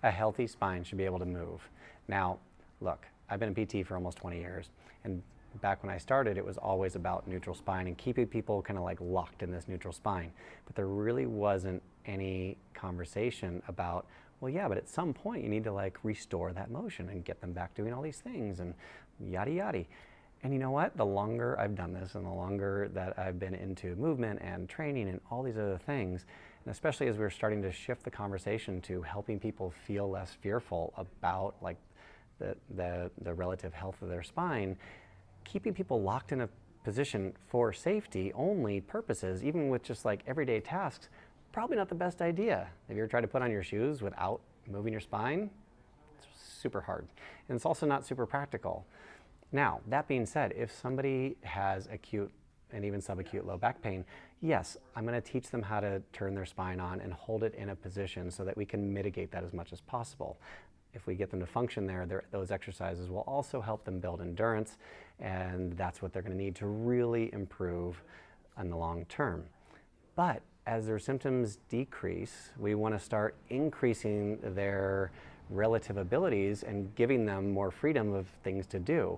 A healthy spine should be able to move. Now, look, I've been a PT for almost 20 years, and back when I started, it was always about neutral spine and keeping people kind of like locked in this neutral spine. But there really wasn't any conversation about, well, yeah, but at some point you need to like restore that motion and get them back doing all these things and yada yada. And you know what? The longer I've done this and the longer that I've been into movement and training and all these other things, and especially as we're starting to shift the conversation to helping people feel less fearful about like the relative health of their spine, keeping people locked in a position for safety only purposes, even with just like everyday tasks, probably not the best idea. Have you ever tried to put on your shoes without moving your spine? It's super hard. And it's also not super practical. Now, that being said, if somebody has acute and even subacute low back pain, yes, I'm going to teach them how to turn their spine on and hold it in a position so that we can mitigate that as much as possible. If we get them to function there, those exercises will also help them build endurance, and that's what they're going to need to really improve in the long term. But as their symptoms decrease, we want to start increasing their relative abilities and giving them more freedom of things to do.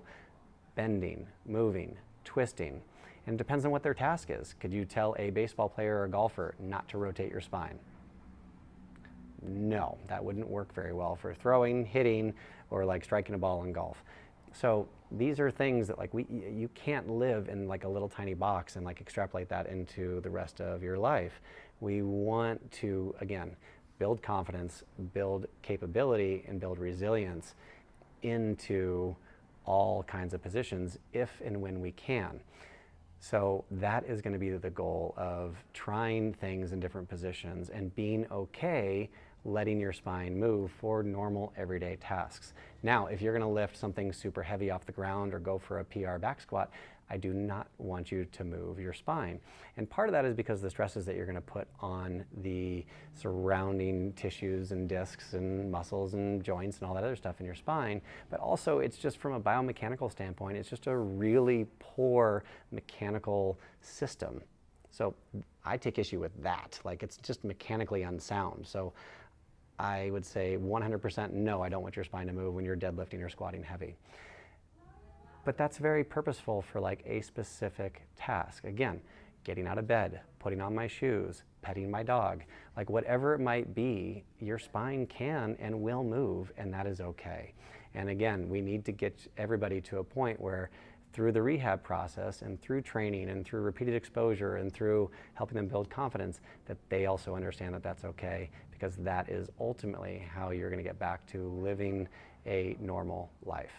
Bending, moving, twisting. And it depends on what their task is. Could you tell a baseball player or a golfer not to rotate your spine? No, that wouldn't work very well for throwing, hitting, or like striking a ball in golf. So these are things that like you can't live in like a little tiny box and like extrapolate that into the rest of your life. We want to, again, build confidence, build capability, and build resilience into all kinds of positions if and when we can. So that is going to be the goal of trying things in different positions and being okay letting your spine move for normal everyday tasks. Now, if you're going to lift something super heavy off the ground or go for a PR back squat, I do not want you to move your spine. And part of that is because the stresses that you're going to put on the surrounding tissues and discs and muscles and joints and all that other stuff in your spine, but also it's just from a biomechanical standpoint, it's just a really poor mechanical system. So I take issue with that. Like it's just mechanically unsound. So I would say 100% no, I don't want your spine to move when you're deadlifting or squatting heavy. But that's very purposeful for like a specific task. Again, getting out of bed, putting on my shoes, petting my dog, like whatever it might be, your spine can and will move, and that is okay. And again, we need to get everybody to a point where through the rehab process and through training and through repeated exposure and through helping them build confidence, that they also understand that that's okay, because that is ultimately how you're going to get back to living a normal life.